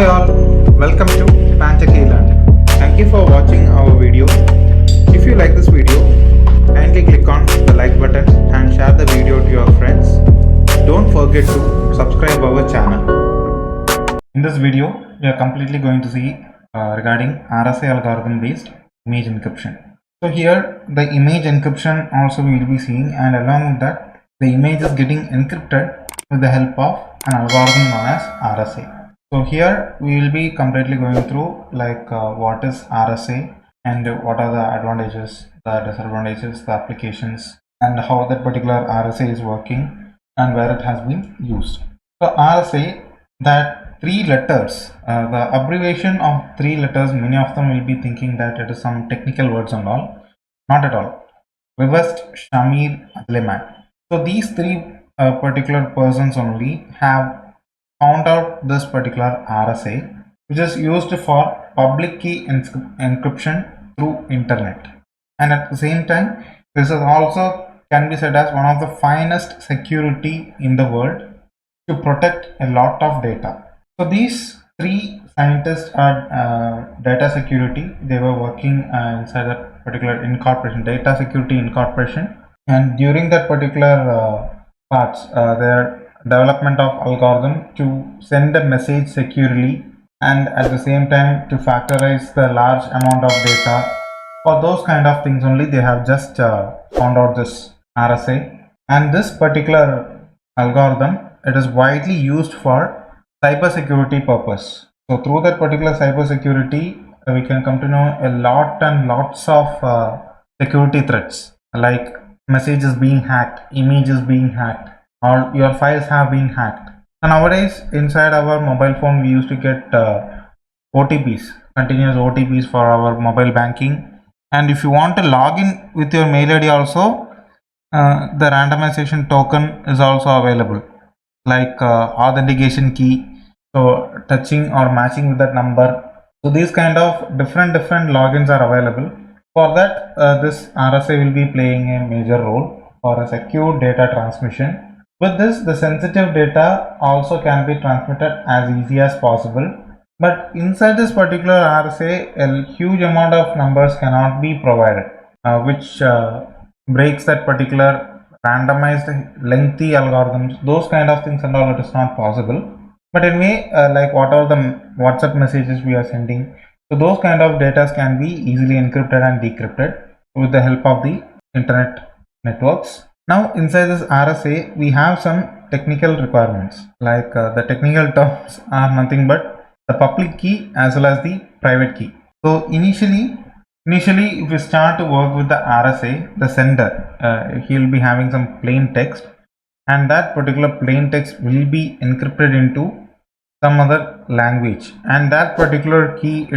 Hi all, welcome to pantechelearning. Thank you for watching our video. If you like this video, kindly click on the like button and share the video to your friends. Don't forget to subscribe our channel. In this video, we are completely going to see regarding RSA algorithm based image encryption. So here the image encryption also we will be seeing, and along with that the image is getting encrypted with the help of an algorithm known as RSA. So here we will be completely going through what is RSA and what are the advantages, the disadvantages, the applications, and how that particular RSA is working and where it has been used. So RSA, that three letters, the abbreviation of three letters, many of them will be thinking that it is some technical words and all. Not at all. Vivest, Shamir, Adleman. So these three particular persons only have found out this particular RSA, which is used for public key encryption through internet, and at the same time this is also can be said as one of the finest security in the world to protect a lot of data. So these three scientists are data security. They were working inside that particular incorporation, data security incorporation, and during that particular parts their development of algorithm to send a message securely and at the same time to factorize the large amount of data. For those kind of things only they have just found out this RSA, and this particular algorithm, it is widely used for cyber security purpose. So through that particular cyber security we can come to know a lot and lots of security threats, like messages being hacked, images being hacked, or your files have been hacked. So nowadays inside our mobile phone we used to get OTPs, continuous OTPs for our mobile banking, and if you want to log in with your mail ID also, the randomization token is also available, like authentication key, so touching or matching with that number. So these kind of different logins are available. For that this RSA will be playing a major role for a secure data transmission. With this, the sensitive data also can be transmitted as easy as possible, but inside this particular RSA, a huge amount of numbers cannot be provided, which breaks that particular randomized lengthy algorithms. Those kind of things and all, it is not possible. But anyway, like whatever the WhatsApp messages we are sending, so those kind of data can be easily encrypted and decrypted with the help of the internet networks. Now inside this RSA we have some technical requirements, like the technical terms are nothing but the public key as well as the private key. So initially if we start to work with the RSA, the sender he will be having some plain text, and that particular plain text will be encrypted into some other language, and that particular key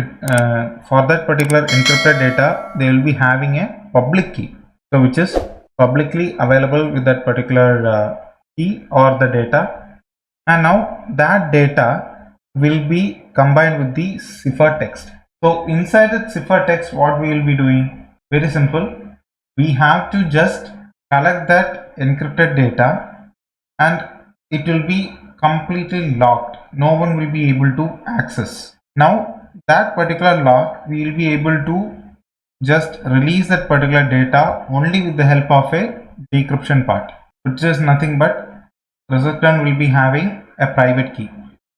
for that particular encrypted data they will be having a public key, so which is publicly available with that particular key or the data. And now that data will be combined with the ciphertext. So inside the ciphertext, what we will be doing, very simple, we have to just collect that encrypted data and it will be completely locked. No one will be able to access. Now that particular lock we will be able to just release that particular data only with the help of a decryption part, which is nothing but recipient will be having a private key.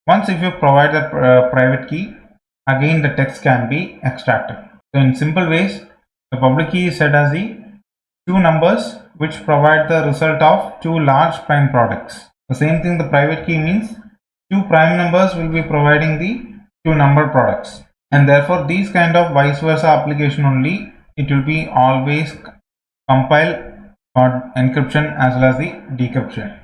Once if you provide the private key, again the text can be extracted. So in simple ways, the public key is set as the two numbers which provide the result of two large prime products. The same thing, the private key means two prime numbers will be providing the two number products, and therefore these kind of vice versa application only, it will be always compile for encryption as well as the decryption.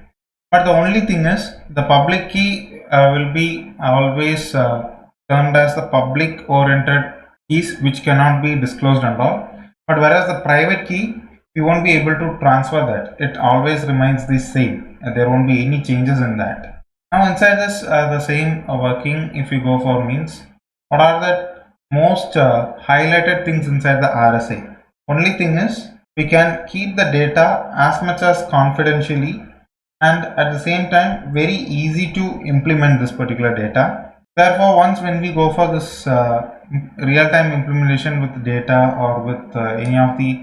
But the only thing is the public key will be always termed as the public oriented keys which cannot be disclosed and all, but whereas the private key you won't be able to transfer that, it always remains the same, there won't be any changes in that. Now inside this the same working, if you go for means, what are the most highlighted things inside the RSA? Only thing is we can keep the data as much as confidentially, and at the same time very easy to implement this particular data. Therefore, once when we go for this real-time implementation with data or with any of the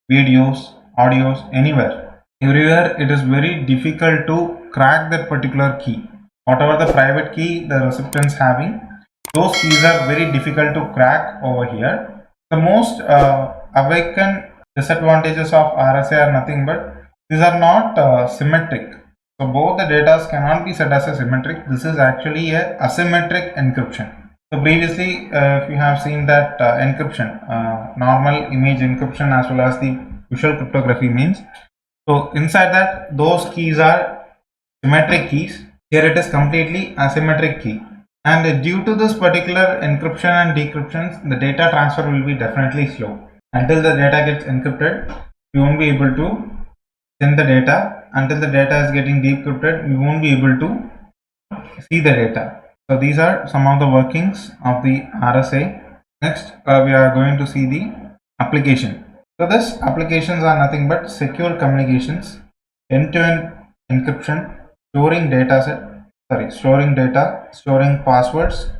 videos, audios, everywhere it is very difficult to crack that particular key. Whatever the private key the recipients having, those keys are very difficult to crack over here. The most awakened disadvantages of RSA are nothing but these are not symmetric. So both the data cannot be set as a symmetric. This is actually a asymmetric encryption. So previously, if you have seen that encryption, normal image encryption as well as the visual cryptography means. So inside that, those keys are symmetric keys. Here it is completely asymmetric key. And due to this particular encryption and decryptions, the data transfer will be definitely slow. Until the data gets encrypted, you won't be able to send the data. Until the data is getting decrypted, we won't be able to see the data. So these are some of the workings of the RSA. Next, we are going to see the application. So these applications are nothing but secure communications, end-to-end encryption, storing data, storing passwords,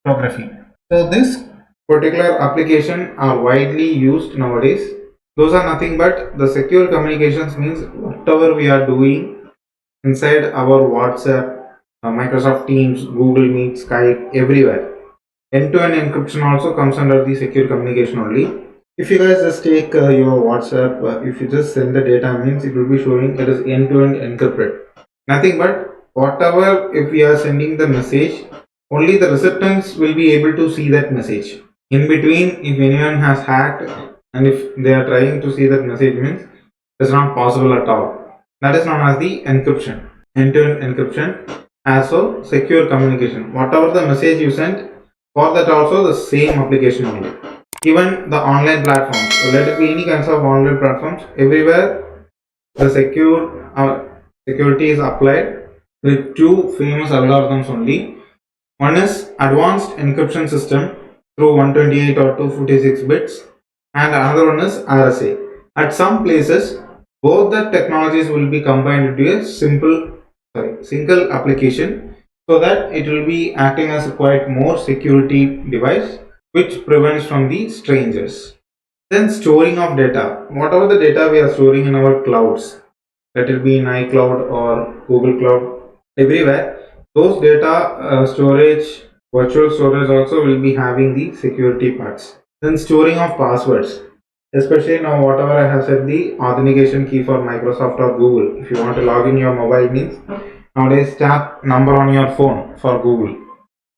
cryptography. So this particular application are widely used nowadays. Those are nothing but the secure communications means whatever we are doing inside our WhatsApp, Microsoft Teams, Google Meet, Skype, everywhere. End-to-end encryption also comes under the secure communication only. If you guys just take your WhatsApp, if you just send the data means it will be showing it is end-to-end encrypted. Nothing but whatever if we are sending the message, only the recipients will be able to see that message. In between, if anyone has hacked and if they are trying to see that message means it's not possible at all. That is known as the encryption, end-to-end encryption. As well, secure communication. Whatever the message you sent, for that also the same application only. Even the online platforms, so let it be any kinds of online platforms, everywhere the security is applied with two famous algorithms only. One is advanced encryption system through 128 or 256 bits, and another one is RSA. At some places, both the technologies will be combined into a single application, so that it will be acting as a quite more security device which prevents from the strangers. Then storing of data, whatever the data we are storing in our clouds, let it be in iCloud or Google Cloud, everywhere those data storage, virtual storage also will be having the security parts. Then storing of passwords, especially now whatever I have said the authentication key for Microsoft or Google. If you want to log in your mobile means nowadays tap number on your phone for Google.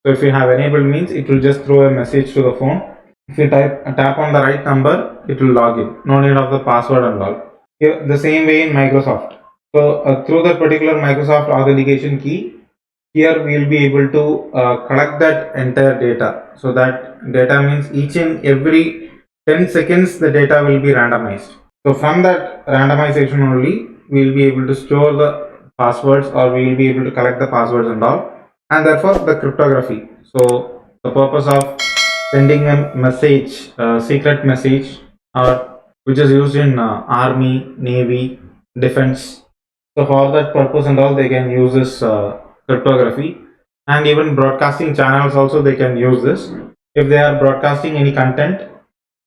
So if you have enabled means it will just throw a message to the phone. If you tap on the right number, it will log in. No need of the password and all. Here, the same way in Microsoft. So through that particular Microsoft authentication key, here we will be able to collect that entire data. So that data means each and every 10 seconds the data will be randomized. So from that randomization only, we will be able to store the passwords, or we will be able to collect the passwords and all, and therefore the cryptography. So the purpose of sending a message, secret message, or which is used in army, navy, defense. So for that purpose and all, they can use this cryptography, and even broadcasting channels also they can use this if they are broadcasting any content.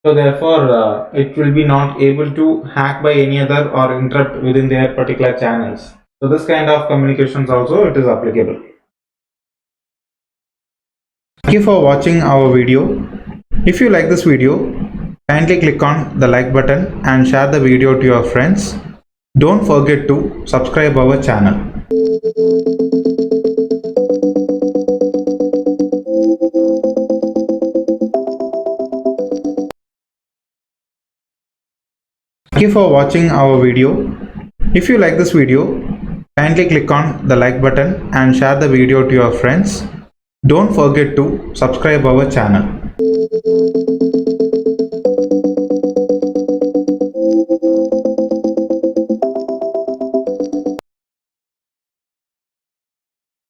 So therefore it will be not able to hack by any other or interrupt within their particular channels. So this kind of communications also it is applicable. Thank you for watching our video. If you like this video, kindly click on the like button and share the video to your friends. Don't forget to subscribe our channel. Thank you for watching our video. If you like this video, kindly click on the like button and share the video to your friends. Don't forget to subscribe our channel.